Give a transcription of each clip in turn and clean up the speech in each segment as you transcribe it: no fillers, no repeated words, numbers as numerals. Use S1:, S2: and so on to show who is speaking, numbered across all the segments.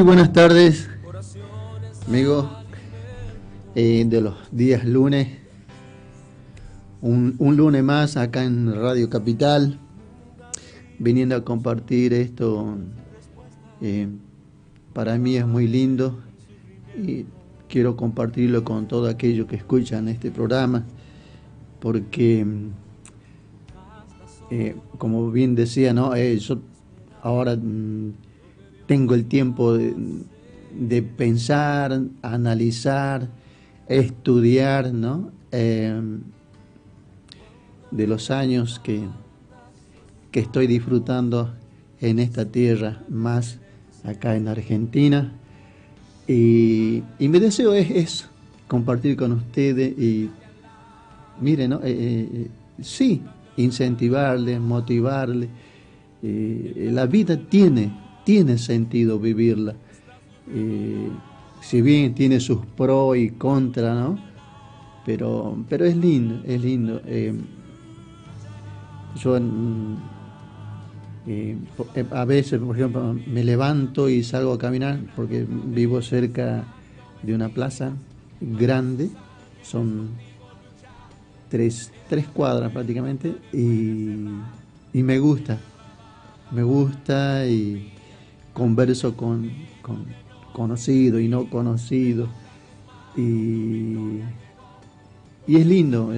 S1: buenas tardes, amigos de los días lunes. Un lunes más acá en Radio Capital, viniendo a compartir esto. Para mí es muy lindo y quiero compartirlo con todos aquellos que escuchan este programa, porque como bien decía, ¿no? Yo ahora tengo el tiempo de pensar, analizar, estudiar, ¿no? De los años que estoy disfrutando en esta tierra, más acá en Argentina. Y mi deseo es compartir con ustedes y, miren, ¿no? Sí, incentivarles, motivarles. La vida tiene sentido vivirla. Si bien tiene sus pros y contras, ¿no? Pero es lindo, es lindo. Yo a veces, por ejemplo, me levanto y salgo a caminar porque vivo cerca de una plaza grande, son tres cuadras prácticamente, y me gusta y converso con conocidos y no conocidos, y es lindo.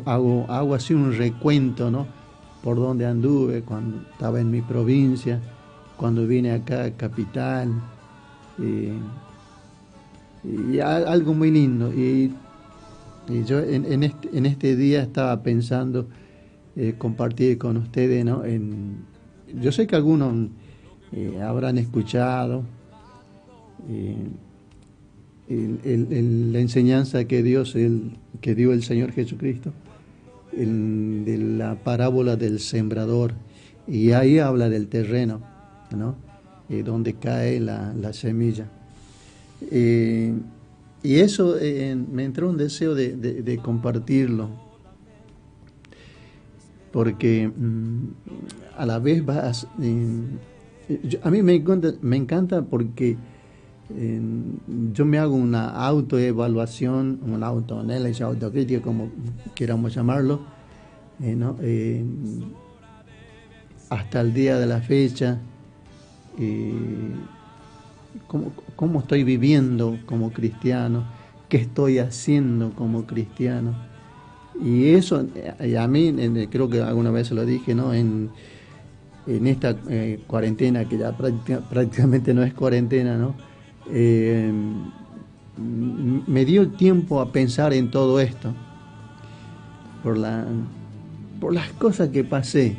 S1: Hago así un recuento, ¿no? Por donde anduve cuando estaba en mi provincia, cuando vine acá a Capital, y algo muy lindo. Y yo en este día estaba pensando compartir con ustedes, ¿no? Yo sé que algunos habrán escuchado la enseñanza que dio el Señor Jesucristo, de la parábola del sembrador, y ahí habla del terreno, ¿no? Donde cae la semilla. Y eso me entró un deseo de compartirlo, porque a la vez a mí me encanta porque yo me hago una autoevaluación, una autoanálisis, autocrítica, como queramos llamarlo, ¿no? Hasta el día de la fecha, cómo estoy viviendo como cristiano, qué estoy haciendo como cristiano. Y eso, a mí, creo que alguna vez se lo dije, ¿no? En esta cuarentena, que ya prácticamente no es cuarentena, ¿no? Me dio tiempo a pensar en todo esto, por las cosas que pasé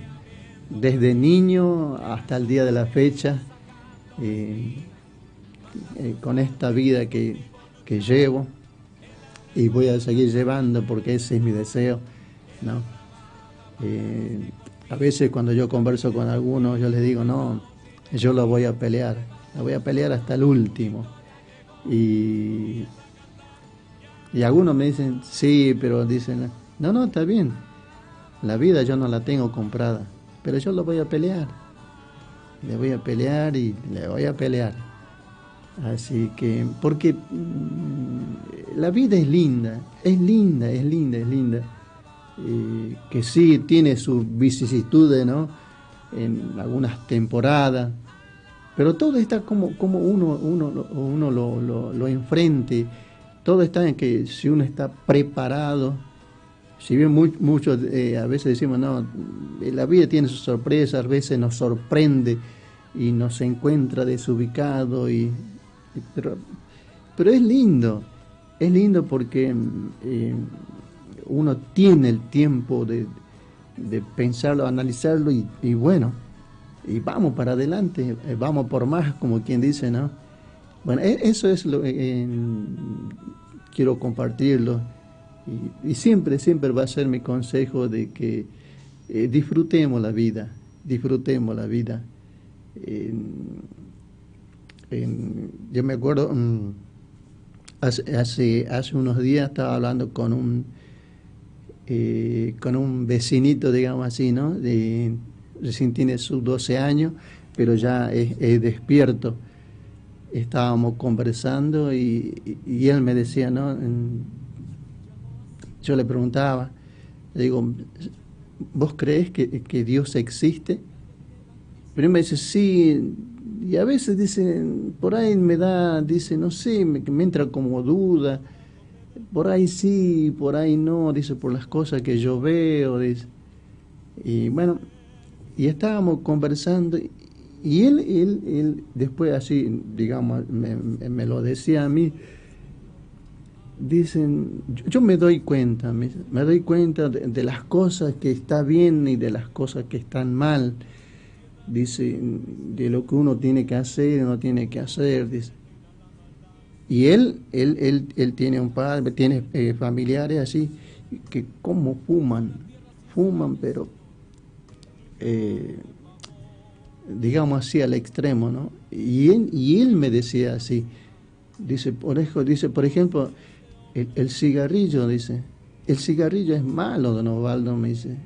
S1: desde niño hasta el día de la fecha, con esta vida que llevo y voy a seguir llevando, porque ese es mi deseo, ¿no? A veces cuando yo converso con algunos, yo les digo, no, yo la voy a pelear hasta el último. Y algunos me dicen, sí, pero dicen, no, está bien, la vida yo no la tengo comprada, pero yo la voy a pelear, le voy a pelear y le voy a pelear. Así que, porque la vida es linda, que sí tiene sus vicisitudes, ¿no? En algunas temporadas, pero todo está como uno lo enfrente. Todo está en que si uno está preparado. Si bien muchos a veces decimos, no, la vida tiene sus sorpresas, a veces nos sorprende y nos encuentra desubicado, pero es lindo porque uno tiene el tiempo de pensarlo, analizarlo, y bueno, y vamos para adelante, vamos por más, como quien dice, ¿no? Bueno, eso es lo que quiero compartirlo, y siempre va a ser mi consejo, de que disfrutemos la vida. Yo me acuerdo, hace unos días estaba hablando con un vecinito, digamos así, ¿no? Recién tiene sus 12 años, pero ya es despierto. estábamos conversando y él me decía, ¿no? Yo le preguntaba, le digo, ¿vos crees que Dios existe? Pero él me dice, sí, y a veces dice, por ahí me da, dice, no sé, me entra como duda, por ahí sí, por ahí no, dice, por las cosas que yo veo, dice. Y bueno, y estábamos conversando y él después así, digamos, me lo decía a mí, dicen, yo me doy cuenta, me doy cuenta de las cosas que está bien y de las cosas que están mal, dice, de lo que uno tiene que hacer y no tiene que hacer, dice. Y él tiene un padre, tiene familiares así, que como fuman, pero eh, digamos así al extremo, ¿no? Y él me decía así, dice, por ejemplo, el cigarrillo, dice, el cigarrillo es malo, don Osvaldo, me dice,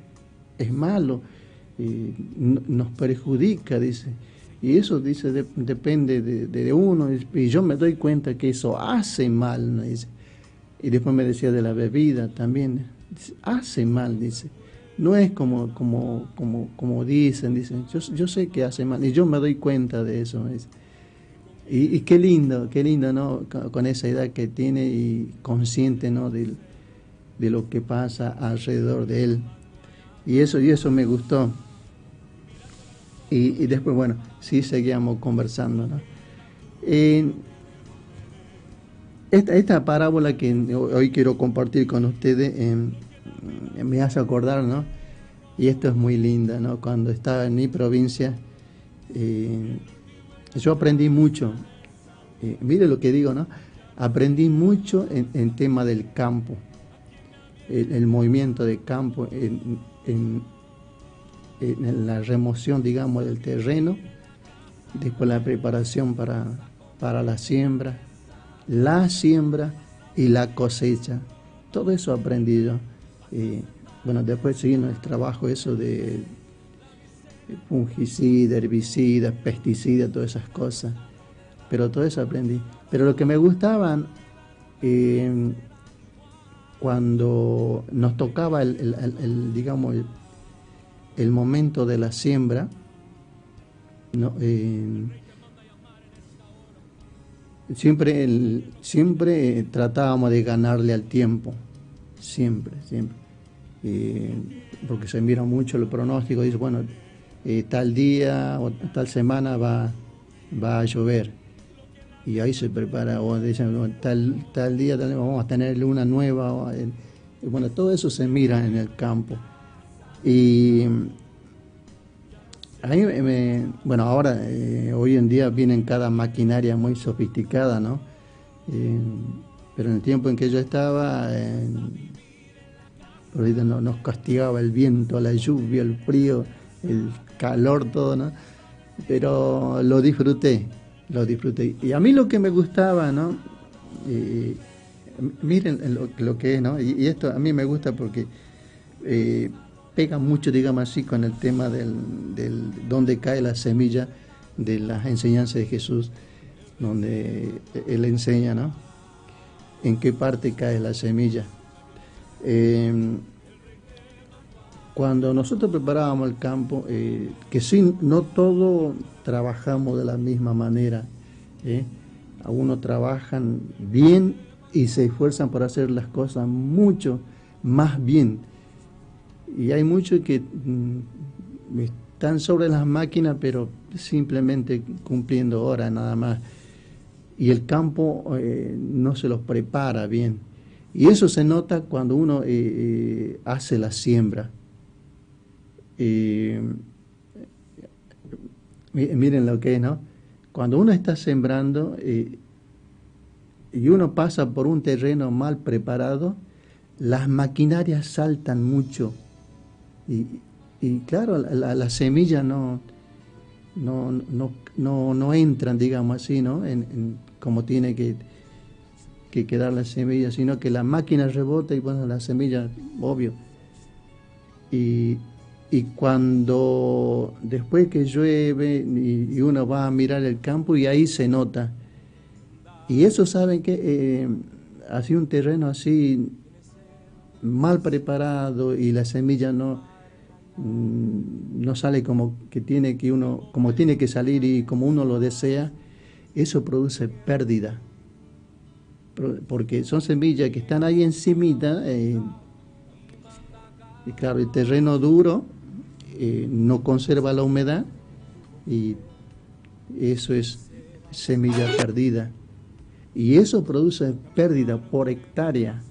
S1: es malo, nos perjudica, dice, y eso, dice, depende de uno, y yo me doy cuenta que eso hace mal, ¿no? Dice, y después me decía de la bebida también, dice, hace mal, dice, no es como dicen, yo sé que hace mal, y yo me doy cuenta de eso, ¿no? Dice. Y qué lindo, ¿no? Con esa edad que tiene y consciente, ¿no? De lo que pasa alrededor de él. Y eso me gustó. Y después, bueno, sí seguíamos conversando, ¿no? Eh, esta parábola que hoy quiero compartir con ustedes me hace acordar, ¿no? Y esto es muy linda, ¿no? Cuando estaba en mi provincia, eh, yo aprendí mucho. Mire lo que digo, ¿no? Aprendí mucho en tema del campo, el movimiento de campo, en la remoción, digamos, del terreno, después la preparación para la siembra y la cosecha. Todo eso aprendí yo. Bueno, después siguiendo el trabajo eso de fungicida, herbicida, pesticida, todas esas cosas. Pero todo eso aprendí. Pero lo que me gustaban, cuando nos tocaba digamos, el momento de la siembra, ¿no? Siempre tratábamos de ganarle al tiempo, siempre. Porque se mira mucho el pronóstico, dice, bueno, tal día o tal semana va a llover. Y ahí se prepara, o dicen, bueno, tal día vamos a tener luna nueva. Y bueno, todo eso se mira en el campo. Y a mí bueno, ahora, hoy en día vienen cada maquinaria muy sofisticada, ¿no? Pero en el tiempo en que yo estaba, por ahí nos castigaba el viento, la lluvia, el frío, el calor, todo, ¿no? Pero lo disfruté. Y a mí lo que me gustaba, ¿no? Miren lo que es, ¿no? Y esto a mí me gusta porque pega mucho, digamos así, con el tema del donde cae la semilla de las enseñanzas de Jesús, donde Él enseña, ¿no? En qué parte cae la semilla. Cuando nosotros preparábamos el campo, que sí, no todos trabajamos de la misma manera, algunos trabajan bien y se esfuerzan por hacer las cosas mucho más bien, y hay muchos que están sobre las máquinas pero simplemente cumpliendo horas nada más, y el campo no se los prepara bien, y eso se nota cuando uno hace la siembra. Miren lo que es, ¿no? Cuando uno está sembrando y uno pasa por un terreno mal preparado, las maquinarias saltan mucho y claro, la semilla no entran, digamos así, ¿no? Como tiene que quedar la semilla, sino que la máquina rebota y bueno, la semilla, obvio. Y cuando después que llueve y uno va a mirar el campo y ahí se nota Y eso saben que así un terreno así mal preparado y la semilla no sale como que tiene que uno, como tiene que salir y como uno lo desea, eso produce pérdida. Porque son semillas que están ahí encimita, y claro, el terreno duro no conserva la humedad y eso es semilla perdida. Y eso produce pérdida por hectárea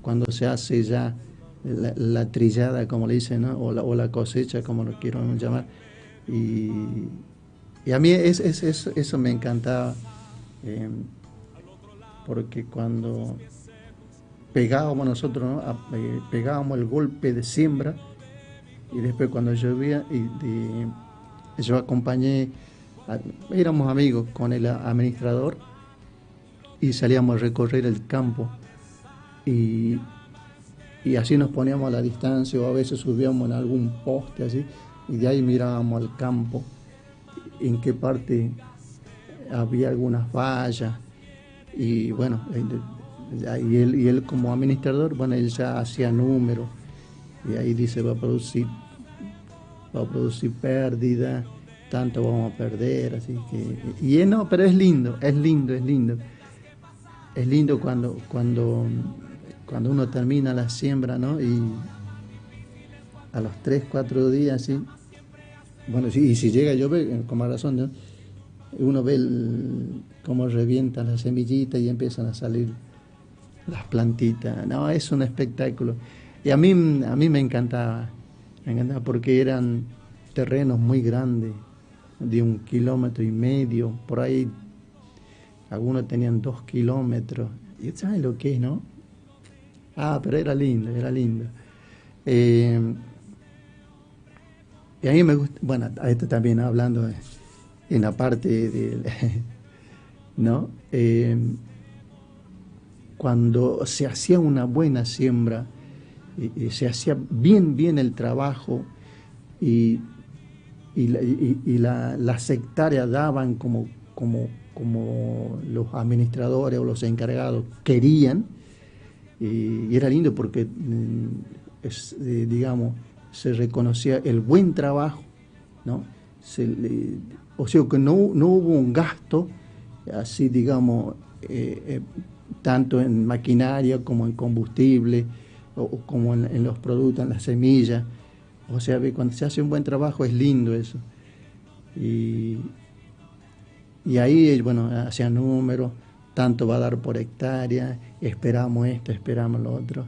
S1: cuando se hace ya la trillada, como le dicen, ¿no? O la cosecha, como lo quiero llamar. Y, y a mí eso me encantaba, eh, porque cuando pegábamos nosotros, ¿no? Pegábamos el golpe de siembra y después cuando llovía, yo acompañé, a, éramos amigos con el administrador y salíamos a recorrer el campo y, y así nos poníamos a la distancia o a veces subíamos en algún poste así y de ahí mirábamos al campo, en qué parte había algunas vallas y bueno, y él como administrador, bueno, él ya hacía números y ahí dice va a producir pérdida, tanto vamos a perder, así que, y no, pero es lindo, es lindo, es lindo. Es lindo cuando uno termina la siembra, ¿no? Y a los 3 4 días, ¿sí? Bueno, sí, y si llega a llover, con más razón, ¿no? Uno ve cómo revientan las semillitas y empiezan a salir las plantitas. No, es un espectáculo. Y a mí me encantaba porque eran terrenos muy grandes, de 1,5 kilómetros, por ahí algunos tenían 2 kilómetros. ¿Y sabes lo que es, no? Ah, pero era lindo, era lindo. Eh, y a mí me gusta, bueno, a esto también hablando en la parte del, ¿no? Cuando se hacía una buena siembra, se hacía bien el trabajo y, las hectáreas daban como los administradores o los encargados querían, y era lindo porque, digamos, se reconocía el buen trabajo, ¿no? O sea que no hubo un gasto, así digamos, tanto en maquinaria como en combustible, o como en los productos, en las semillas. O sea, cuando se hace un buen trabajo es lindo eso. Y, y ahí, bueno, hacían números, tanto va a dar por hectárea, esperamos esto, esperamos lo otro.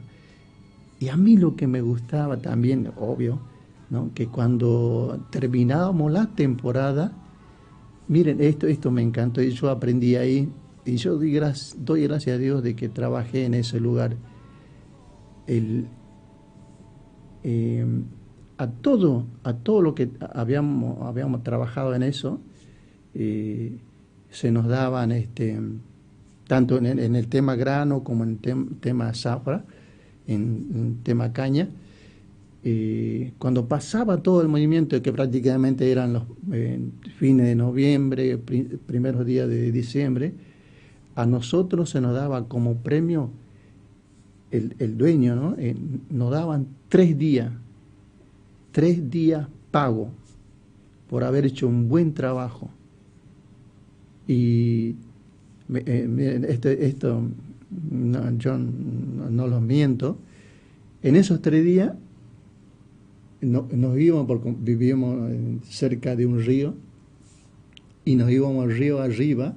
S1: Y a mí lo que me gustaba también, obvio, ¿no? Que cuando terminábamos la temporada, miren, esto me encantó y yo aprendí ahí, y yo doy gracias a Dios de que trabajé en ese lugar. El, eh, a todo lo que habíamos trabajado en eso, se nos daban, tanto en el tema grano como en el tema zafra, en tema caña. Cuando pasaba todo el movimiento, que prácticamente eran los fines de noviembre, primeros días de diciembre, a nosotros se nos daba como premio el dueño, ¿no? Nos daban 3 días pago por haber hecho un buen trabajo. Y miren, esto no, yo no los miento. En esos 3 días nos íbamos, porque vivíamos cerca de un río, y nos íbamos río arriba,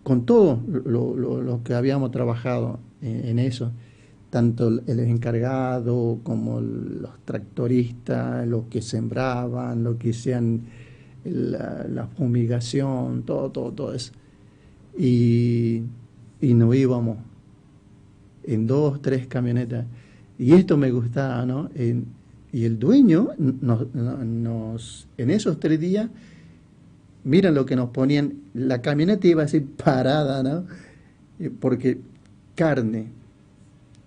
S1: con todo lo que habíamos trabajado en eso, tanto el encargado como los tractoristas, los que sembraban, los que hacían la fumigación, todo eso. Y nos íbamos en 2, 3 camionetas. Y esto me gustaba, ¿no? Y el dueño en esos 3 días, miran lo que nos ponían, la camioneta iba así parada, ¿no? Porque carne,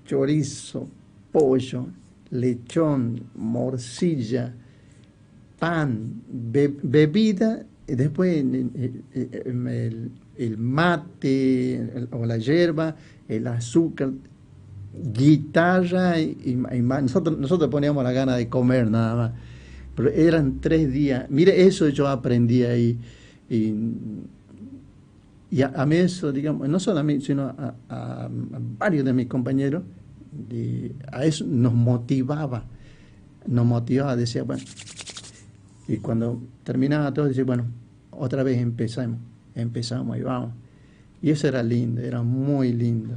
S1: chorizo, pollo, lechón, morcilla, pan, bebida, y después el mate o la hierba, el azúcar, guitarra nosotros poníamos la gana de comer nada más. Pero eran 3 días. Mire, eso yo aprendí ahí. Y a mí eso, digamos, no solo a mí, sino a varios de mis compañeros, a eso nos motivaba, decía, bueno, y cuando terminaba todo, decía, bueno, otra vez empezamos y vamos. Y eso era lindo, era muy lindo.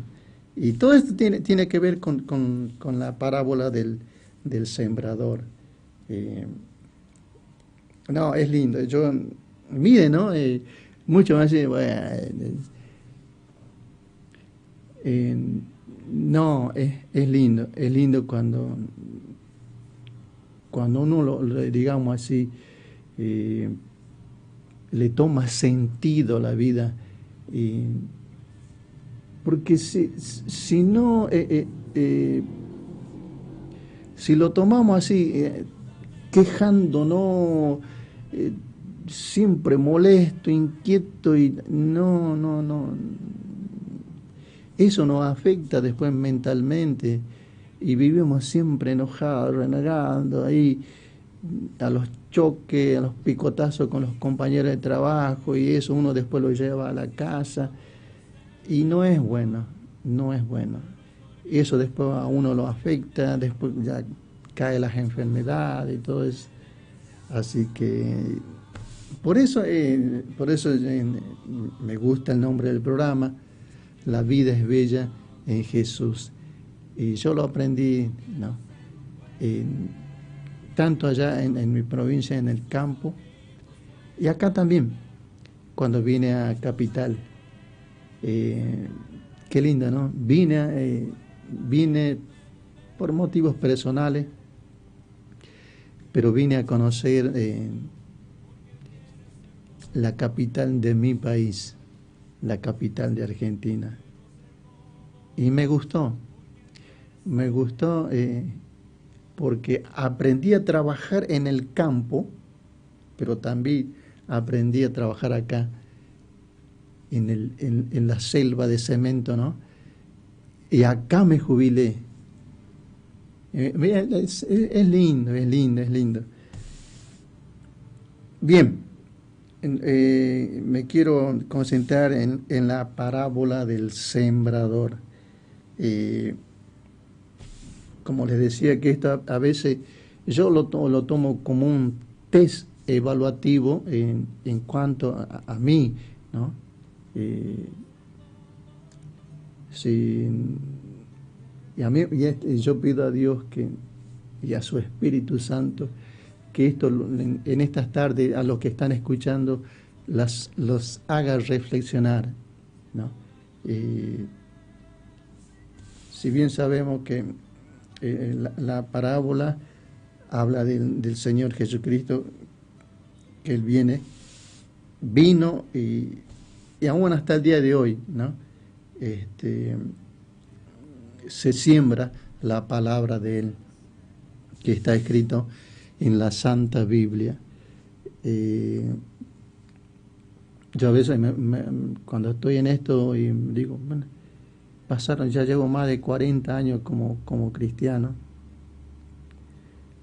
S1: Y todo esto tiene que ver con la parábola del sembrador. No, es lindo. Mire, ¿no? Mucho más, bueno, no, es lindo cuando uno, digamos así, le toma sentido a la vida. Porque si no, si lo tomamos así, quejándonos, siempre molesto, inquieto, y no, eso nos afecta después mentalmente, y vivimos siempre enojados, renegando ahí, a los choques, a los picotazos con los compañeros de trabajo, y eso uno después lo lleva a la casa, y no es bueno. Eso después a uno lo afecta, después ya caen las enfermedades y todo eso. Así que por eso me gusta el nombre del programa, La vida es bella en Jesús. Y yo lo aprendí, ¿no? Tanto allá en mi provincia, en el campo, y acá también, cuando vine a Capital. Qué lindo, ¿no? Vine por motivos personales, pero vine a conocer la capital de mi país, la capital de Argentina. Y me gustó porque aprendí a trabajar en el campo, pero también aprendí a trabajar acá, en la selva de cemento, ¿no? Y acá me jubilé. Es lindo. Bien, me quiero concentrar en la parábola del sembrador. Como les decía, que esto a veces yo lo tomo como un test evaluativo en cuanto a mí, ¿no? Yo pido a Dios y a su Espíritu Santo que esto en estas tardes a los que están escuchando los haga reflexionar, ¿no? Si bien sabemos que la parábola habla del Señor Jesucristo, que Él vino y aún hasta el día de hoy, ¿no? Se siembra la palabra de Él, que está escrito en la Santa Biblia. Yo a veces cuando estoy en esto y digo, bueno, ya llevo más de 40 años como cristiano,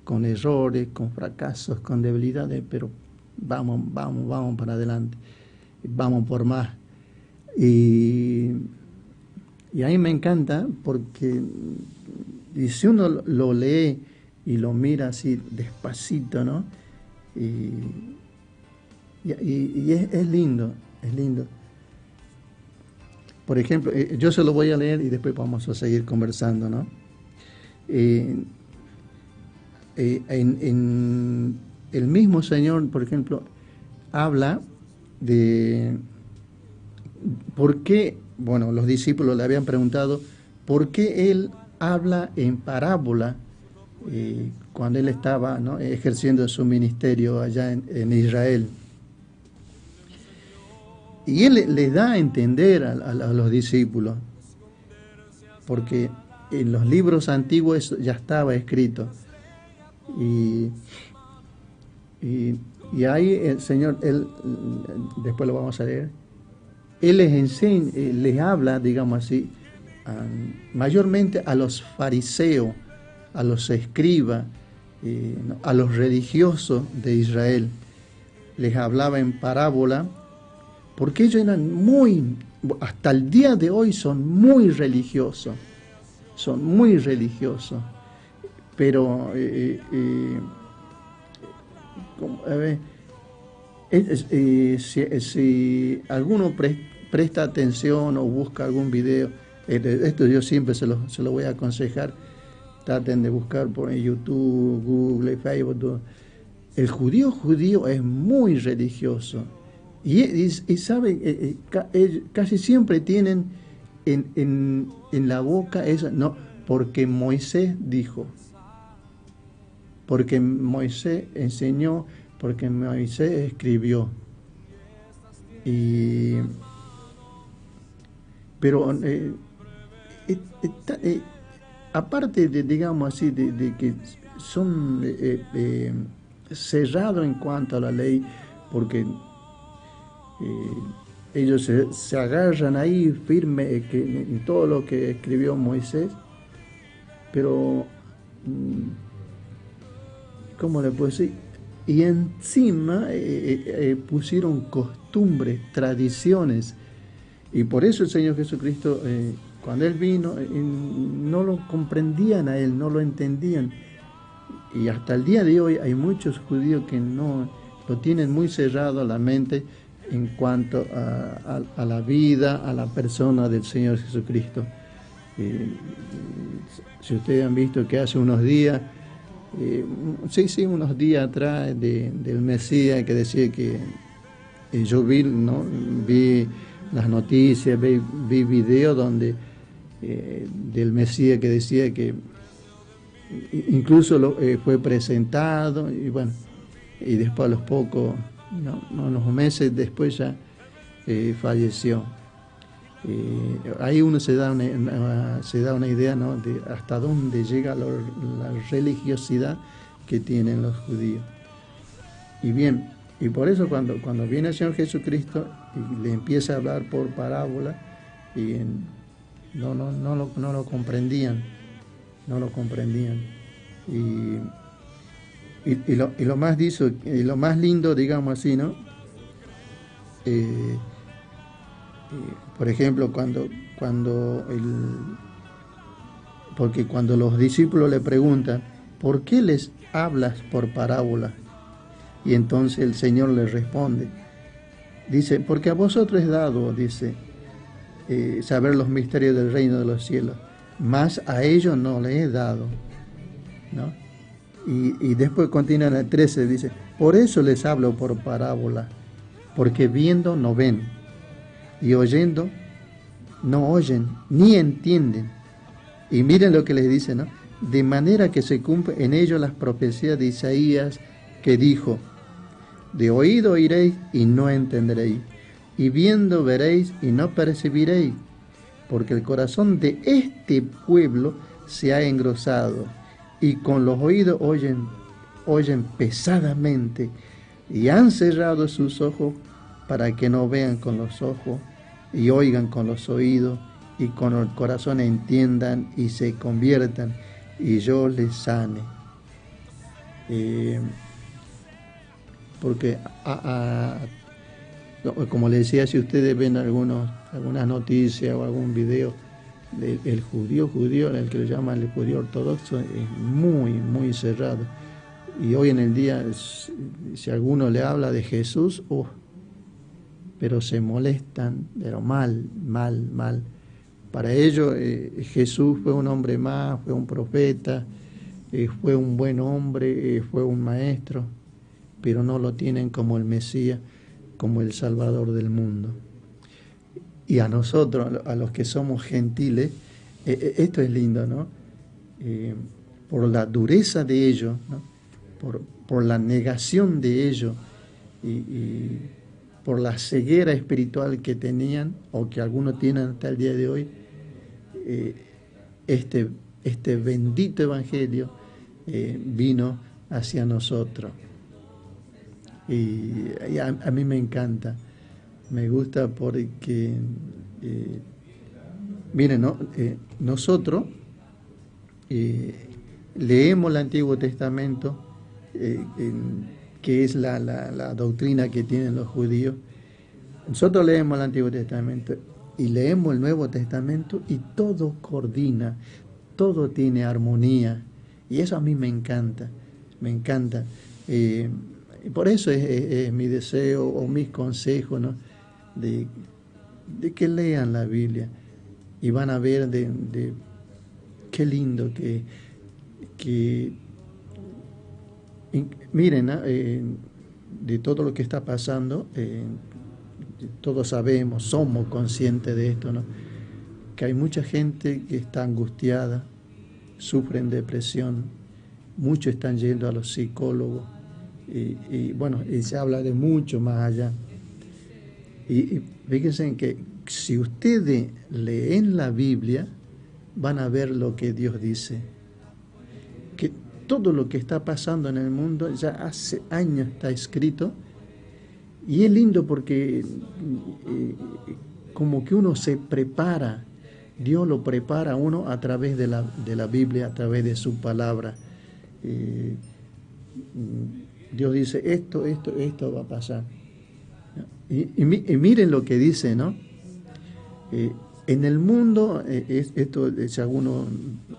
S1: con errores, con fracasos, con debilidades, pero vamos para adelante, vamos por más. Y a mí me encanta porque si uno lo lee y lo mira así despacito, ¿no? Y es lindo. Por ejemplo, yo se lo voy a leer y después vamos a seguir conversando, ¿no? En el mismo Señor, por ejemplo, habla de por qué, bueno, los discípulos le habían preguntado por qué Él habla en parábola cuando Él estaba, ¿no?, ejerciendo su ministerio allá en Israel. Y Él le da a entender a los discípulos, porque en los libros antiguos eso ya estaba escrito. Y ahí el Señor, Él, después lo vamos a leer, él les enseña, les habla, digamos así, mayormente a los fariseos, a los escribas, a los religiosos de Israel. Les hablaba en parábola, porque ellos eran hasta el día de hoy son muy religiosos, pero a ver, si alguno presta atención o busca algún video, esto yo siempre se lo voy a aconsejar, traten de buscar por YouTube, Google, Facebook, todo. El judío es muy religioso y saben, casi siempre tienen en la boca eso, no, porque Moisés dijo, porque Moisés enseñó, porque Moisés escribió. Pero aparte de, digamos así, de que son cerrados en cuanto a la ley, porque ellos se agarran ahí firme en todo lo que escribió Moisés, pero ¿cómo le puedo decir? Y encima pusieron costumbres, tradiciones, y por eso el Señor Jesucristo, cuando Él vino, no lo comprendían a Él, no lo entendían. Y hasta el día de hoy hay muchos judíos que no lo tienen muy cerrado la mente en cuanto a la vida, a la persona del Señor Jesucristo. Si ustedes han visto que hace unos días, unos días atrás del Mesías, que decía que yo vi las noticias, vi videos donde del Mesías que decía que incluso fue presentado y bueno, y después a los pocos, unos meses después ya falleció. Ahí uno se da una idea, ¿no?, de hasta dónde llega la religiosidad que tienen los judíos. Y bien, y por eso cuando viene el Señor Jesucristo y le empieza a hablar por parábola, y no lo comprendían, y lo más lindo, digamos así, ¿no? Por ejemplo, porque cuando los discípulos le preguntan, ¿por qué les hablas por parábola? Y entonces el Señor les responde, dice, porque a vosotros es dado, dice, saber los misterios del reino de los cielos, mas a ellos no les he dado, ¿no? Y después continúa en el 13, dice, por eso les hablo por parábola, porque viendo no ven, y oyendo no oyen, ni entienden. Y miren lo que les dice, ¿no? De manera que se cumple en ellos las profecías de Isaías, que dijo, de oído oiréis y no entenderéis, y viendo veréis y no percibiréis, porque el corazón de este pueblo se ha engrosado, y con los oídos oyen pesadamente, y han cerrado sus ojos para que no vean con los ojos, y oigan con los oídos, y con el corazón entiendan y se conviertan, y yo les sane. Porque como les decía, si ustedes ven algunas noticias o algún video, el judío, el que lo llaman el judío ortodoxo, es muy, muy cerrado. Y hoy en el día, si alguno le habla de Jesús, pero se molestan, pero mal. Para ellos Jesús fue un hombre más, fue un profeta, fue un buen hombre, fue un maestro, pero no lo tienen como el Mesías, como el Salvador del mundo. Y a nosotros, a los que somos gentiles, esto es lindo, ¿no? Por la dureza de ellos, ¿no? Por la negación de ellos y por la ceguera espiritual que tenían o que algunos tienen hasta el día de hoy, este bendito evangelio vino hacia nosotros. Y a mí me encanta. Me gusta porque, miren, ¿no? Nosotros leemos el Antiguo Testamento, que es la doctrina que tienen los judíos. Nosotros leemos el Antiguo Testamento y leemos el Nuevo Testamento y todo coordina, todo tiene armonía. Y eso a mí me encanta, me encanta. Y por eso es mi deseo o mis consejos, ¿no? de que lean la Biblia y van a ver de qué lindo que miren, ¿no? De todo lo que está pasando, todos sabemos, somos conscientes de esto, ¿no? Que hay mucha gente que está angustiada, sufren depresión, muchos están yendo a los psicólogos y bueno, y se habla de mucho más allá. Y fíjense que si ustedes leen la Biblia, van a ver lo que Dios dice. Que todo lo que está pasando en el mundo ya hace años está escrito. Y es lindo porque como que uno se prepara, Dios lo prepara a uno a través de la Biblia, a través de su palabra. Dios dice, esto va a pasar. Y miren lo que dice, ¿no? En el mundo, esto, si alguno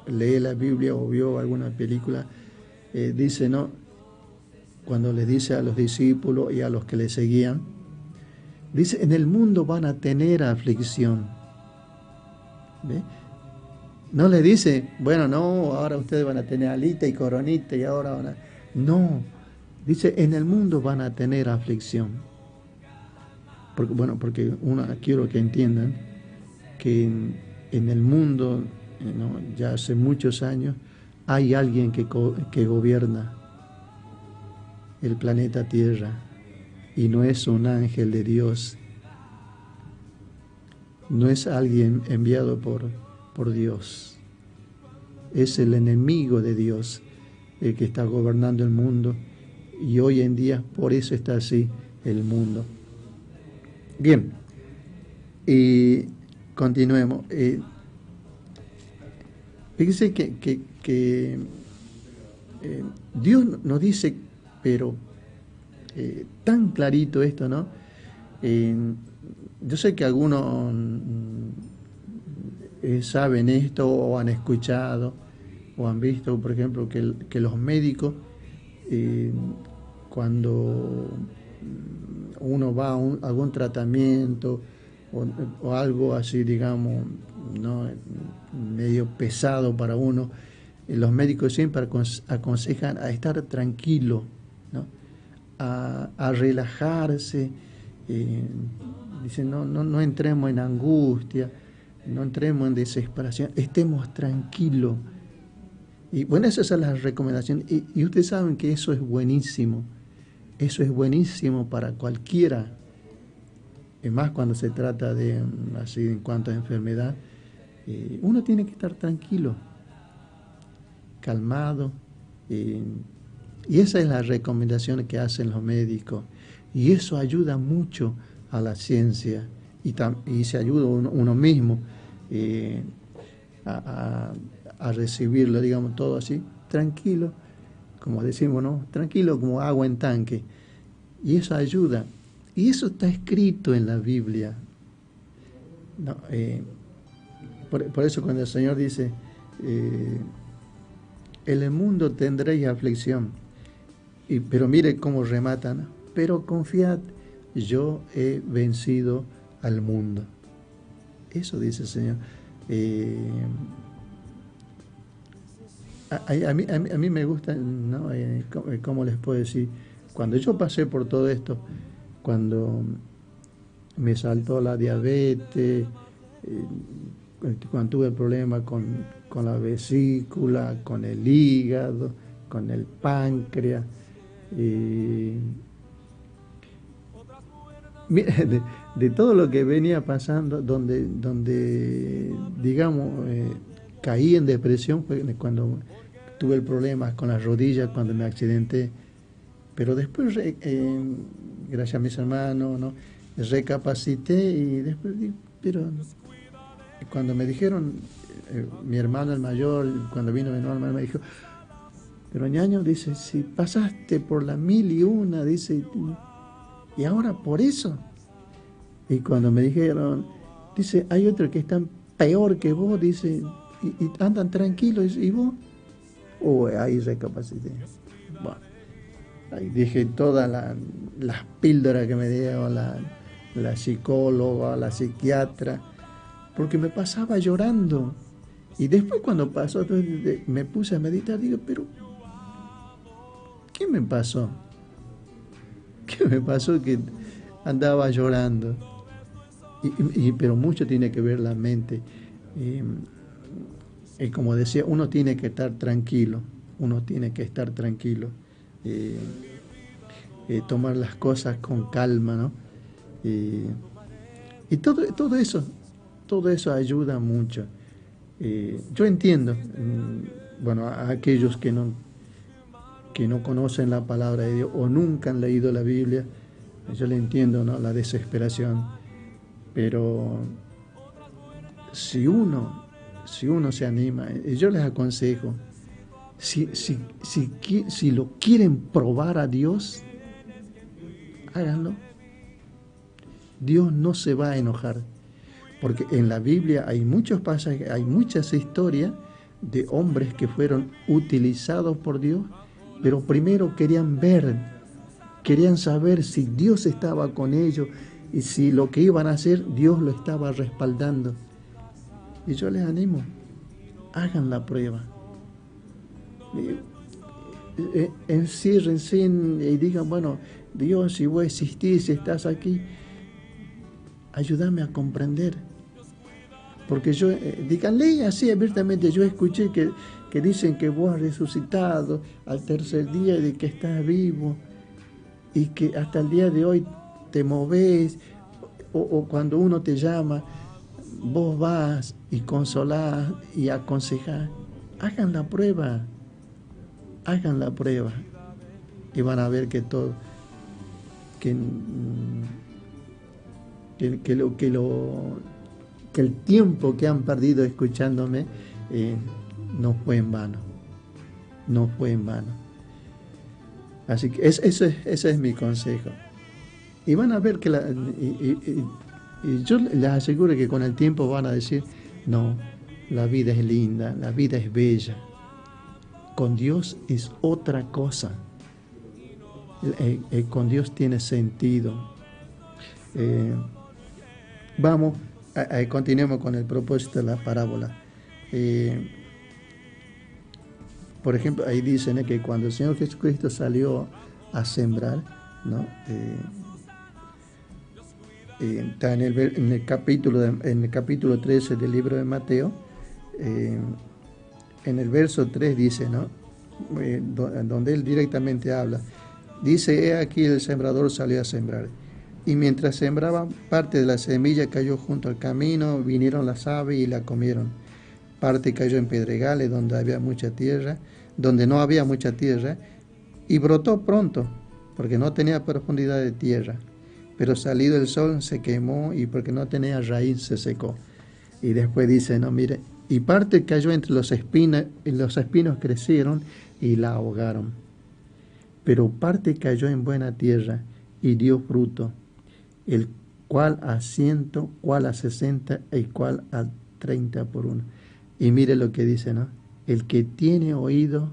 S1: lee la Biblia o vio alguna película, dice, ¿no? Cuando les dice a los discípulos y a los que le seguían, dice, en el mundo van a tener aflicción. ¿Ve? No le dice, bueno, no, ahora ustedes van a tener alita y coronita y ahora van a... No, dice, en el mundo van a tener aflicción. Porque quiero que entiendan que en el mundo, ¿no? Ya hace muchos años, hay alguien que gobierna el planeta Tierra y no es un ángel de Dios, no es alguien enviado por Dios, es el enemigo de Dios el que está gobernando el mundo y hoy en día por eso está así el mundo. Bien, y continuemos. Fíjense que Dios nos dice, pero tan clarito esto, ¿no? Yo sé que algunos saben esto o han escuchado o han visto, por ejemplo, que los médicos, cuando uno va a algún tratamiento o algo así, digamos, ¿no? Medio pesado para uno, los médicos siempre aconsejan a estar tranquilo, ¿no? A relajarse, dicen no entremos en angustia, no entremos en desesperación, estemos tranquilos. Y bueno, esas son las recomendaciones. Y ustedes saben que eso es buenísimo. Eso es buenísimo para cualquiera. Es más cuando se trata de, así en cuanto a enfermedad, uno tiene que estar tranquilo, calmado. Y esa es la recomendación que hacen los médicos. Y eso ayuda mucho a la ciencia. Y se ayuda uno mismo a recibirlo, digamos, todo así, tranquilo, como decimos, ¿no? Tranquilo como agua en tanque. Y eso ayuda. Y eso está escrito en la Biblia. No, por eso cuando el Señor dice, en el mundo tendréis aflicción. Pero mire cómo rematan. Pero confiad, yo he vencido al mundo. Eso dice el Señor. A mí me gusta, ¿no? ¿Cómo les puedo decir? Cuando yo pasé por todo esto, cuando me saltó la diabetes, cuando tuve el problema con la vesícula, con el hígado, con el páncreas, de todo lo que venía pasando, donde digamos, caí en depresión, fue cuando tuve el problema con las rodillas, cuando me accidenté. Pero después, gracias a mis hermanos, ¿no? recapacité y después digo, pero cuando me dijeron, mi hermano el mayor, cuando vino mi hermano, me dijo, pero ñaño, dice, si pasaste por la 1001, dice, y ahora por eso. Y cuando me dijeron, dice, hay otros que están peor que vos, dice, y andan tranquilos, y vos, ahí recapacité. Bueno, ahí dije todas las píldoras que me dieron, la psicóloga, la psiquiatra, porque me pasaba llorando. Y después cuando pasó, me puse a meditar, digo, pero ¿qué me pasó? ¿Qué me pasó que andaba llorando? Pero mucho tiene que ver la mente. Como decía, uno tiene que estar tranquilo, uno tiene que estar tranquilo, tomar las cosas con calma, ¿no? Y todo eso ayuda mucho. Yo entiendo, bueno, a aquellos que no conocen la palabra de Dios o nunca han leído la Biblia, yo le entiendo, ¿no?, la desesperación, pero si uno se anima, yo les aconsejo, si lo quieren probar a Dios, háganlo. Dios no se va a enojar, porque en la Biblia hay muchos pasajes, hay muchas historias de hombres que fueron utilizados por Dios, pero primero querían saber si Dios estaba con ellos y si lo que iban a hacer Dios lo estaba respaldando. Y yo les animo, hagan la prueba. Enciérrense y digan, bueno, Dios, si vos existís, si estás aquí, ayúdame a comprender. Porque díganle así abiertamente, yo escuché que dicen que vos has resucitado al tercer día y de que estás vivo y que hasta el día de hoy te movés, o cuando uno te llama, vos vas y consolás y aconsejás. Hagan la prueba y van a ver que todo, que el tiempo que han perdido escuchándome no fue en vano. Así que ese es mi consejo. Y van a ver que y yo les aseguro que con el tiempo van a decir, no, la vida es linda, la vida es bella. Con Dios es otra cosa. Con Dios tiene sentido. Vamos, continuemos con el propósito de la parábola. Por ejemplo, ahí dicen que cuando el Señor Jesucristo salió a sembrar, ¿no? Está en el capítulo 13 del libro de Mateo, en el verso 3 dice, ¿no?, donde él directamente habla, dice, he aquí el sembrador salió a sembrar, y mientras sembraba, parte de la semilla cayó junto al camino, vinieron las aves y la comieron, parte cayó en pedregales donde no había mucha tierra, y brotó pronto, porque no tenía profundidad de tierra, pero salido el sol se quemó y porque no tenía raíz se secó. Y después dice, no, mire, y parte cayó entre los espinos, y los espinos crecieron y la ahogaron. Pero parte cayó en buena tierra y dio fruto, el cual a 100, cual a 60 y cual a 30 por uno. Y mire lo que dice, ¿no? El que tiene oído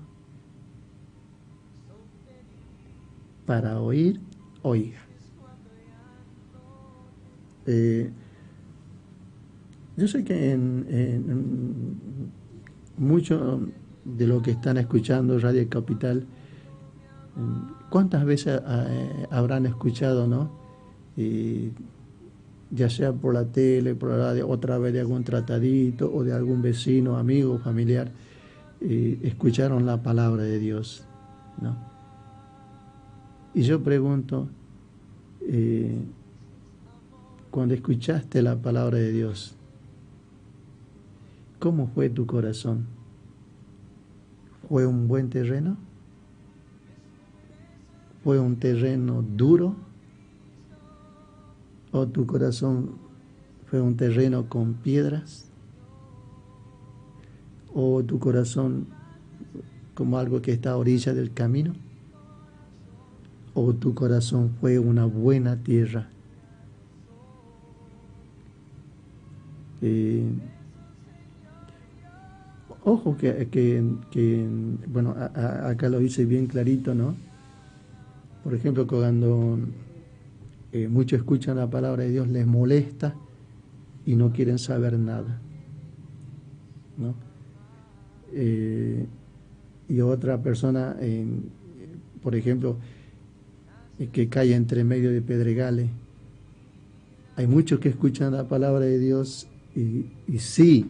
S1: para oír, oiga. Yo sé que en muchos de los que están escuchando Radio Capital, ¿cuántas veces habrán escuchado, no? Ya sea por la tele, por la radio, otra vez de algún tratadito o de algún vecino, amigo, familiar, escucharon la palabra de Dios, ¿no? Y yo pregunto, cuando escuchaste la palabra de Dios, ¿cómo fue tu corazón? ¿Fue un buen terreno? ¿Fue un terreno duro? ¿O tu corazón fue un terreno con piedras? ¿O tu corazón como algo que está a orilla del camino? ¿O tu corazón fue una buena tierra? Ojo bueno, acá lo dice bien clarito, ¿no? Por ejemplo, cuando muchos escuchan la palabra de Dios, les molesta y no quieren saber nada, ¿no? Y otra persona, por ejemplo, que cae entre medio de pedregales. Hay muchos que escuchan la palabra de Dios y sí,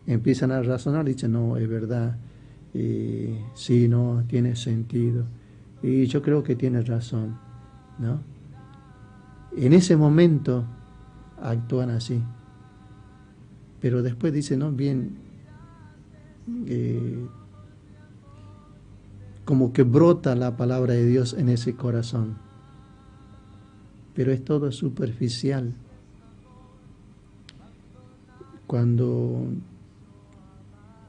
S1: empiezan a razonar, dicen, no, es verdad, sí, no, tiene sentido. Y yo creo que tiene razón, ¿no? En ese momento actúan así. Pero después dicen, no, bien, como que brota la palabra de Dios en ese corazón. Pero es todo superficial. Cuando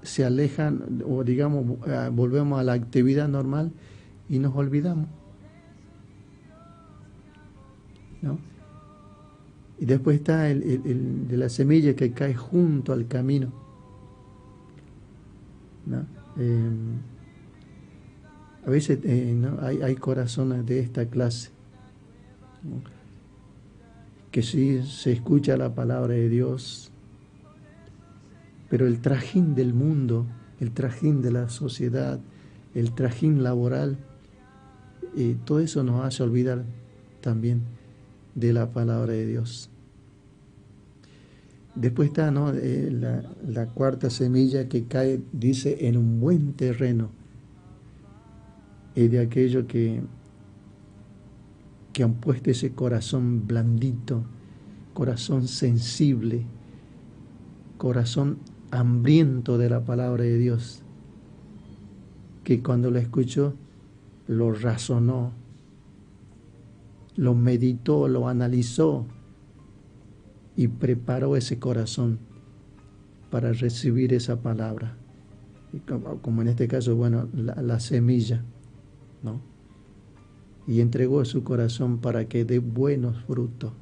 S1: se alejan, o digamos, volvemos a la actividad normal y nos olvidamos, ¿no? Y después está el de la semilla que cae junto al camino, ¿no? A veces ¿no? hay corazones de esta clase, ¿no? Que sí se escucha la palabra de Dios, pero el trajín del mundo, el trajín de la sociedad, el trajín laboral, todo eso nos hace olvidar también de la palabra de Dios. Después está, ¿no? La cuarta semilla que cae, dice, en un buen terreno. Es de aquellos que han puesto ese corazón blandito, corazón sensible, corazón hambriento de la palabra de Dios, que cuando lo escuchó, lo razonó, lo meditó, lo analizó y preparó ese corazón para recibir esa palabra. Y como en este caso, bueno, la semilla, ¿no? Y entregó su corazón para que dé buenos frutos.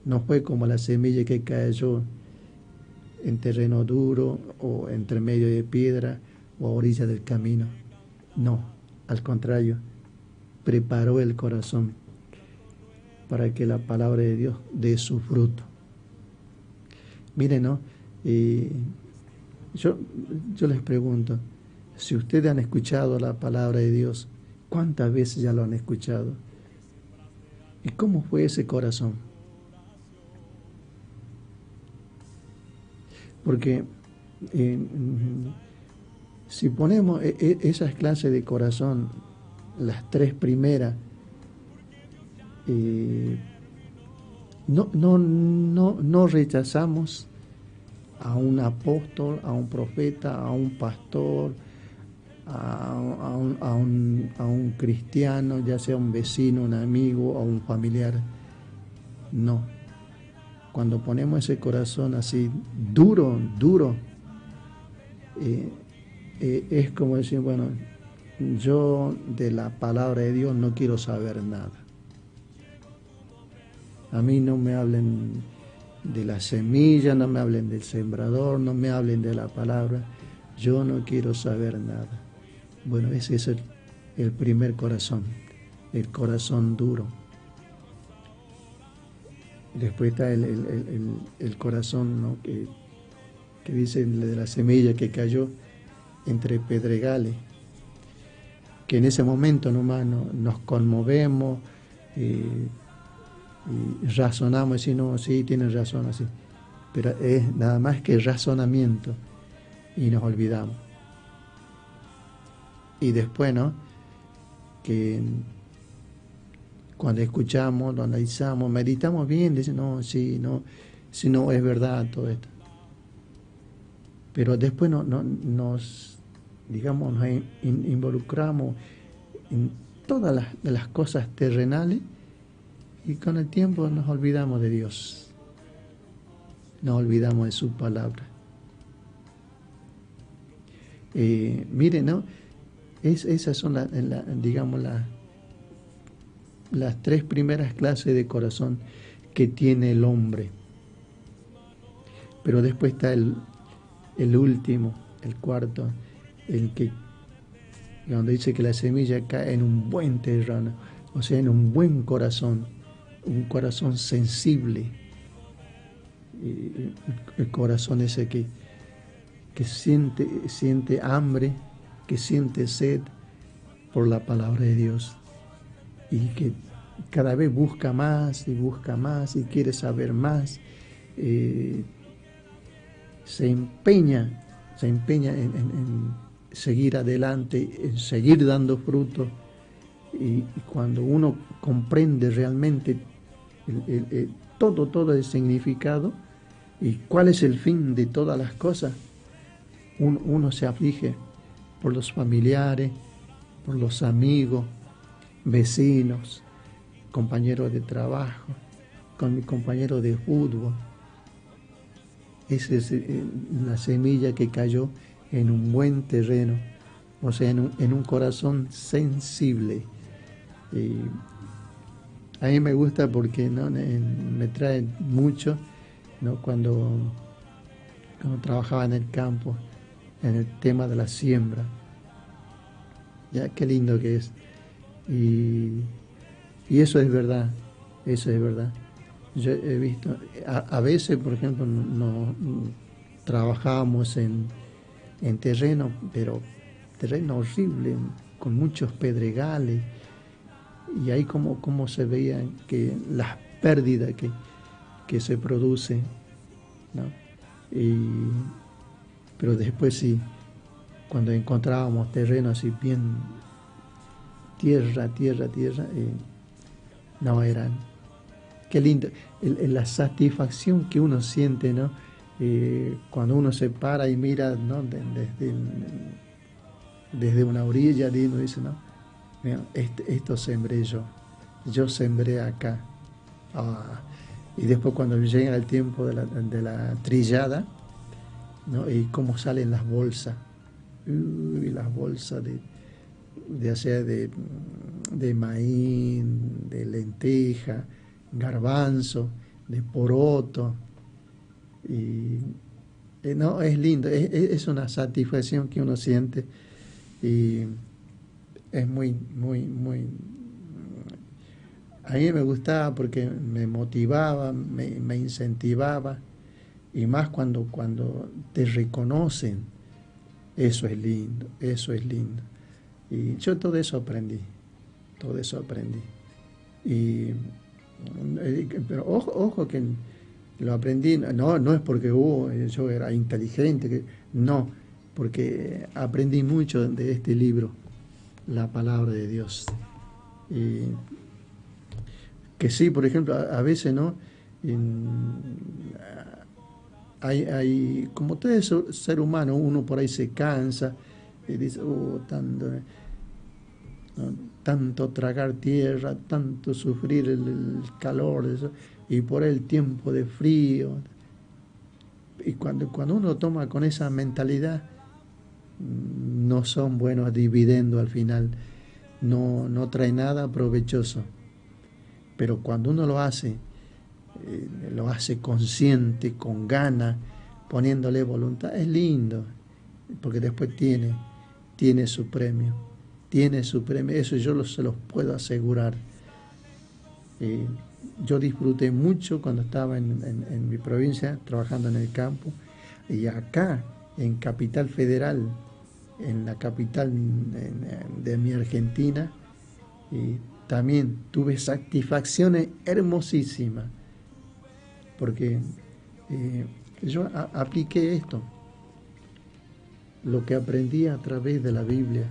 S1: No fue como la semilla que cayó en terreno duro o entre medio de piedra o a orilla del camino. No, al contrario, preparó el corazón para que la palabra de Dios dé su fruto. Miren, ¿no? Yo les pregunto, si ustedes han escuchado la palabra de Dios, ¿cuántas veces ya lo han escuchado? ¿Y cómo fue ese corazón? Porque si ponemos esas clases de corazón, las tres primeras, no rechazamos a un apóstol, a un profeta, a un pastor, a un cristiano, ya sea un vecino, un amigo o un familiar. No. Cuando ponemos ese corazón así duro, es como decir, bueno, yo de la palabra de Dios no quiero saber nada. A mí no me hablen de la semilla, no me hablen del sembrador, no me hablen de la palabra. Yo no quiero saber nada. Bueno, ese es el primer corazón, el corazón duro. Después está el corazón, ¿no? que dice de la semilla que cayó entre pedregales, que en ese momento nomás nos conmovemos y razonamos, y decimos, no, sí, tienes razón, así. Pero es nada más que razonamiento y nos olvidamos. Y después, ¿no? Que cuando escuchamos, lo analizamos, meditamos bien, dicen, no, sí, no, si no es verdad todo esto. Pero después nos involucramos en todas las cosas terrenales Y con el tiempo nos olvidamos de Dios, nos olvidamos de su palabra. Miren, ¿no? Esas son digamos, las tres primeras clases de corazón que tiene el hombre. Pero después está el último, el cuarto, el que, donde dice que la semilla cae en un buen terreno, o sea, en un buen corazón, un corazón sensible, el corazón ese que siente hambre, que siente sed por la palabra de Dios y que cada vez busca más y quiere saber más, se empeña en seguir adelante, en seguir dando fruto, y cuando uno comprende realmente todo el significado y cuál es el fin de todas las cosas, uno se aflige por los familiares, por los amigos, vecinos, compañeros de trabajo, con mi compañero de fútbol. Esa es la semilla que cayó en un buen terreno, o sea, en un corazón sensible. A mí me gusta porque, ¿no?, me trae mucho, ¿no?, cuando trabajaba en el campo, en el tema de la siembra. Ya, qué lindo que es. Y eso es verdad, eso es verdad. Yo he visto, a veces, por ejemplo, no trabajábamos en terreno, pero terreno horrible, con muchos pedregales, y ahí como se veían que las pérdidas que se producen, ¿no? Pero después sí, cuando encontrábamos terreno así bien tierra, no eran. Qué lindo, la satisfacción que uno siente, ¿no? Cuando uno se para y mira, ¿no?, desde una orilla, y uno dice, no, mira, esto sembré yo sembré acá. Y después cuando llega el tiempo de la trillada, ¿no?, y cómo salen las bolsas, las bolsas de maíz, de lenteja, garbanzo, de poroto, y no, es lindo, es una satisfacción que uno siente, y es muy, a mí me gustaba porque me motivaba, me incentivaba, y más cuando te reconocen, eso es lindo, y yo todo eso aprendí. Pero ojo que lo aprendí, no es porque yo era inteligente, no, porque aprendí mucho de este libro, la palabra de Dios. Que sí, por ejemplo, a veces, ¿no? Hay, como todo ser humano, uno por ahí se cansa y dice, tanto tragar tierra, tanto sufrir el calor, eso, y por el tiempo de frío. Y cuando uno toma con esa mentalidad, no son buenos dividendos al final, no trae nada provechoso. Pero cuando uno lo hace consciente, con ganas, poniéndole voluntad, es lindo, porque después tiene su premio, eso yo se los puedo asegurar. Yo disfruté mucho cuando estaba en mi provincia, trabajando en el campo, y acá, en Capital Federal, en la capital de mi Argentina, también tuve satisfacciones hermosísimas, porque yo apliqué esto, lo que aprendí a través de la Biblia,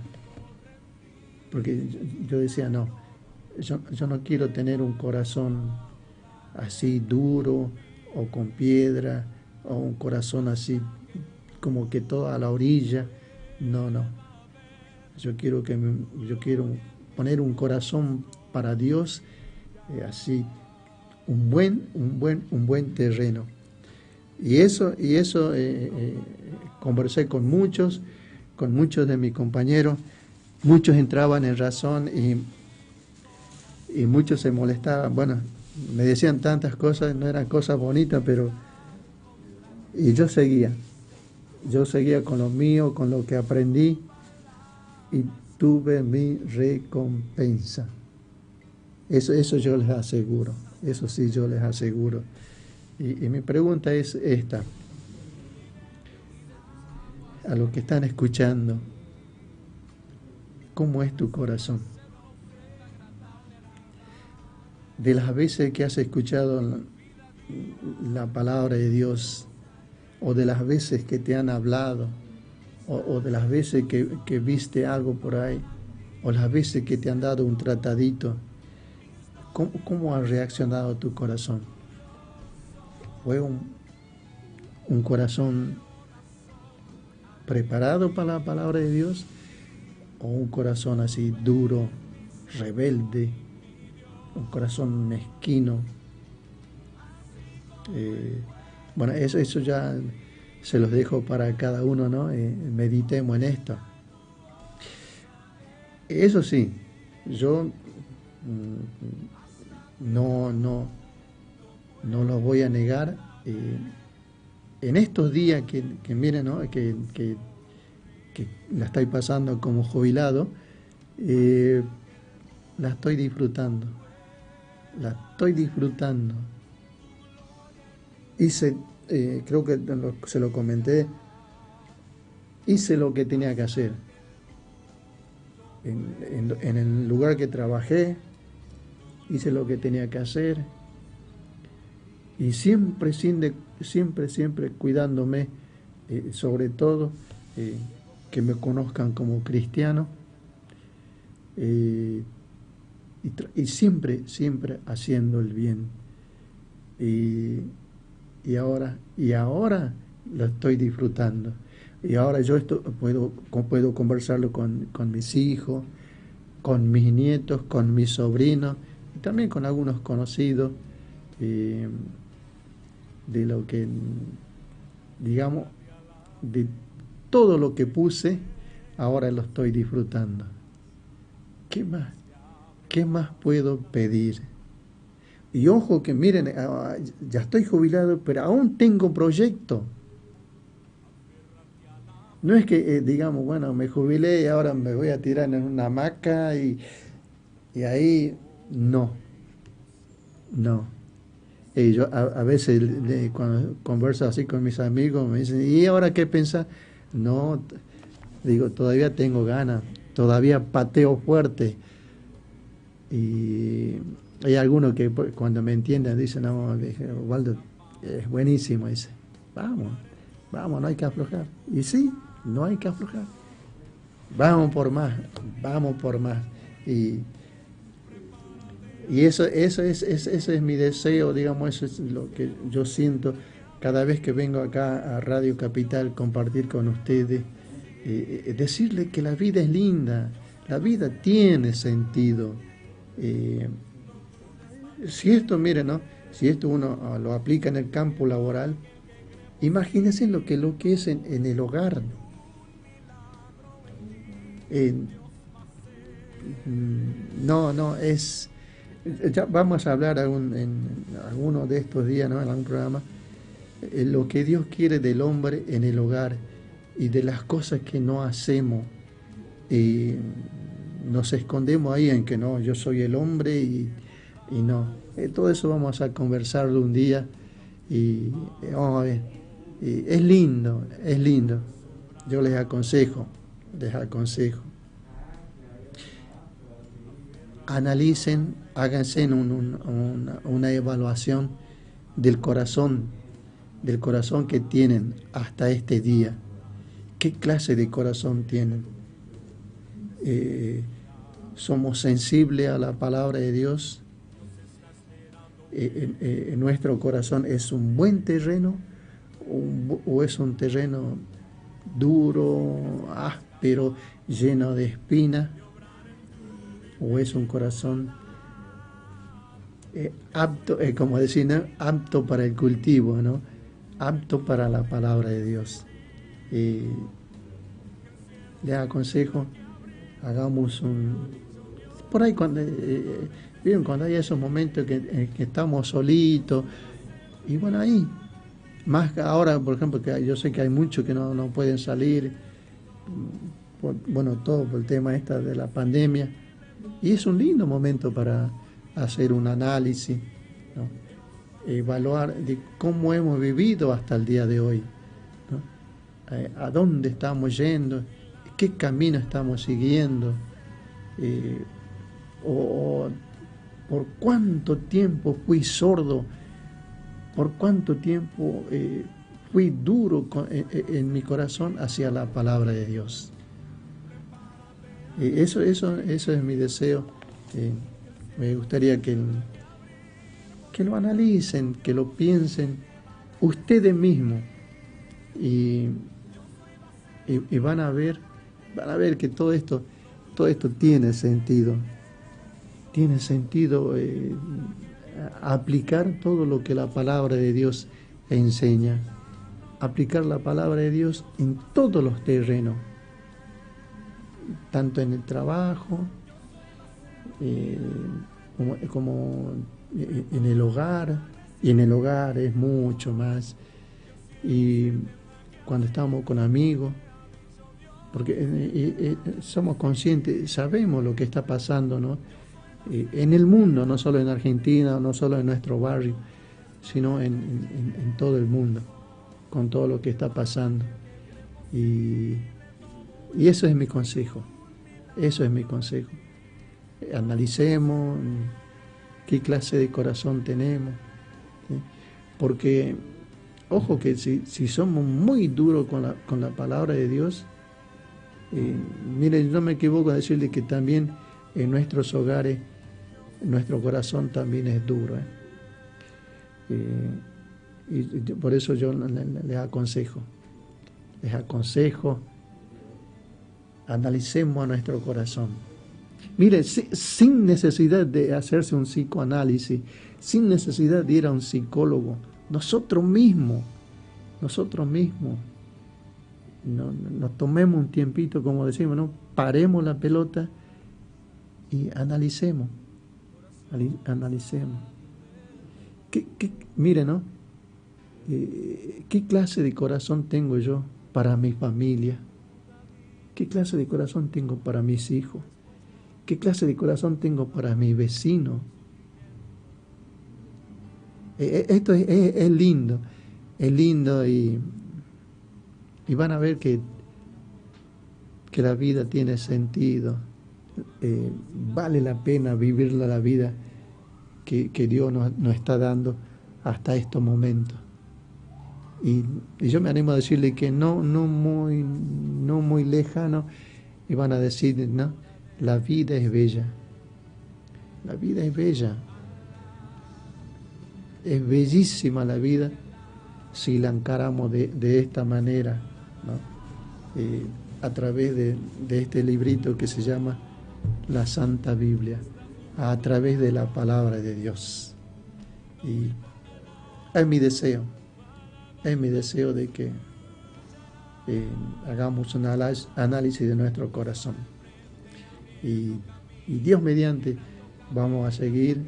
S1: porque yo decía, no, yo no quiero tener un corazón así duro o con piedra, o un corazón así como que todo a la orilla, no, yo quiero poner un corazón para Dios, así un buen terreno. Y eso conversé con muchos de mis compañeros, muchos entraban en razón y muchos se molestaban. Bueno, me decían tantas cosas, no eran cosas bonitas, pero y yo seguía con lo mío, con lo que aprendí y tuve mi recompensa. Eso yo les aseguro, eso sí yo les aseguro. Y mi pregunta es esta, a los que están escuchando, ¿cómo es tu corazón? De las veces que has escuchado la palabra de Dios, o de las veces que te han hablado, o de las veces que viste algo por ahí, o las veces que te han dado un tratadito, ¿cómo ha reaccionado tu corazón? ¿Fue un corazón preparado para la palabra de Dios, o un corazón así duro, rebelde, un corazón mezquino? Bueno, eso ya se los dejo para cada uno, ¿no? Meditemos en esto. Eso sí, yo no lo voy a negar. En estos días que miren, ¿no? que la estoy pasando como jubilado, la estoy disfrutando. Hice, creo que se lo comenté, hice lo que tenía que hacer. En el lugar que trabajé, hice lo que tenía que hacer. Y siempre cuidándome, sobre todo, que me conozcan como cristiano, y siempre haciendo el bien. Y ahora lo estoy disfrutando. Y ahora yo puedo conversarlo con mis hijos, con mis nietos, con mis sobrinos, y también con algunos conocidos, de lo que, digamos, de todo lo que puse, ahora lo estoy disfrutando. ¿Qué más puedo pedir? Y ojo que miren, ya estoy jubilado, pero aún tengo proyecto. No es que digamos, bueno, me jubilé y ahora me voy a tirar en una hamaca y ahí no. Yo a veces cuando converso así con mis amigos me dicen, ¿y ahora qué pensás? No, digo, todavía tengo ganas, todavía pateo fuerte. Y hay algunos que cuando me entienden dicen, no, Waldo, es buenísimo, dice, vamos, no hay que aflojar. Y sí, no hay que aflojar. Vamos por más. Y eso es mi deseo, digamos, eso es lo que yo siento cada vez que vengo acá a Radio Capital, compartir con ustedes, decirles que la vida es linda, la vida tiene sentido. Si esto, miren, ¿no? Si esto uno lo aplica en el campo laboral, imagínense lo que es en el hogar. No es... Ya vamos a hablar en alguno de estos días, ¿no? En algún programa, lo que Dios quiere del hombre en el hogar y de las cosas que no hacemos. Nos escondemos ahí en que no, yo soy el hombre y no. Todo eso vamos a conversarlo un día y vamos a ver. Es lindo. Yo les aconsejo. Analicen, háganse una evaluación del corazón que tienen hasta este día. ¿Qué clase de corazón tienen? ¿Somos sensibles a la palabra de Dios? ¿Nuestro corazón es un buen terreno o es un terreno duro, áspero, lleno de espinas? ¿O es un corazón apto, como decir, ¿no? Apto para el cultivo, ¿no? Apto para la palabra de Dios. Les aconsejo, hagamos por ahí cuando, ¿vieron? Cuando hay esos momentos que estamos solitos, y bueno, ahí, más que ahora, por ejemplo, que yo sé que hay muchos que no pueden salir, bueno, todo por el tema esta de la pandemia, y es un lindo momento para hacer un análisis, ¿no? Evaluar de cómo hemos vivido hasta el día de hoy, ¿no? A dónde estamos yendo, qué camino estamos siguiendo, o por cuánto tiempo fui sordo, por cuánto tiempo fui duro en mi corazón hacia la palabra de Dios. Eso es mi deseo. Me gustaría que lo analicen, que lo piensen ustedes mismos y van a ver que todo esto tiene sentido. Tiene sentido aplicar todo lo que la palabra de Dios enseña. Aplicar la palabra de Dios en todos los terrenos, tanto en el trabajo como en el hogar, y en el hogar es mucho más, y cuando estamos con amigos, porque somos conscientes, sabemos lo que está pasando, ¿no? En el mundo, no solo en Argentina, no solo en nuestro barrio, sino en todo el mundo, con todo lo que está pasando. Y eso es mi consejo, Analicemos qué clase de corazón tenemos, ¿sí? Porque, ojo que si somos muy duros con la palabra de Dios, miren, no me equivoco en decirle que también en nuestros hogares, nuestro corazón también es duro, y por eso yo les aconsejo, analicemos a nuestro corazón. Mire, sin necesidad de hacerse un psicoanálisis, sin necesidad de ir a un psicólogo, nosotros mismos, nos tomemos un tiempito, como decimos, ¿no? Paremos la pelota y analicemos. Mire, ¿no? ¿Qué clase de corazón tengo yo para mi familia? ¿Qué clase de corazón tengo para mis hijos? ¿Qué clase de corazón tengo para mis vecinos? Esto es lindo, y van a ver que la vida tiene sentido, vale la pena vivir la vida que Dios nos está dando hasta estos momentos. Y yo me animo a decirle que no muy lejano, y van a decir, ¿no? La vida es bella. La vida es bella. Es bellísima la vida si la encaramos de esta manera, ¿no? A través de este librito que se llama la Santa Biblia, a través de la palabra de Dios. Y es mi deseo de que hagamos un análisis de nuestro corazón. Y Dios mediante vamos a seguir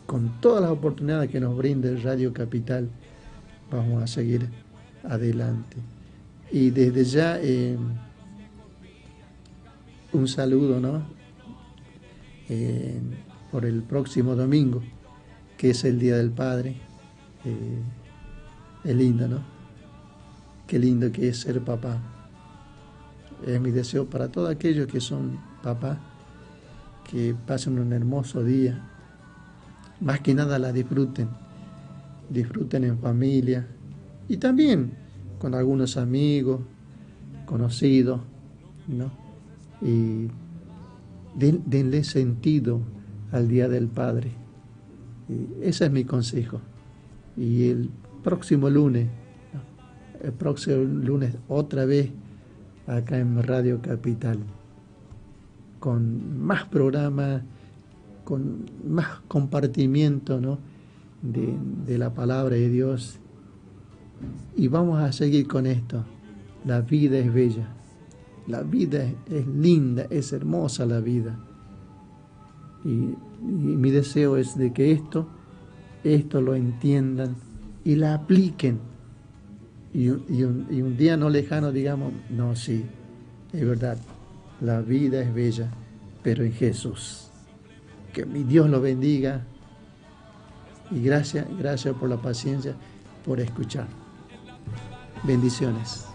S1: con todas las oportunidades que nos brinde Radio Capital, vamos a seguir adelante. Y desde ya un saludo, ¿no? Por el próximo domingo, que es el Día del Padre. Es lindo, ¿no? Qué lindo que es ser papá. Es mi deseo para todos aquellos que son papás, que pasen un hermoso día. Más que nada la disfruten en familia y también con algunos amigos, conocidos, ¿no? Y denle sentido al Día del Padre. Ese es mi consejo. Y el próximo lunes otra vez acá en Radio Capital, con más programas, con más compartimiento, ¿no?, de la palabra de Dios. Y vamos a seguir con esto. La vida es bella. La vida es linda, es hermosa la vida. Y mi deseo es de que esto lo entiendan y la apliquen. Y un día no lejano digamos, no, sí, es verdad, la vida es bella, pero en Jesús. Que mi Dios lo bendiga y gracias por la paciencia, por escuchar. Bendiciones.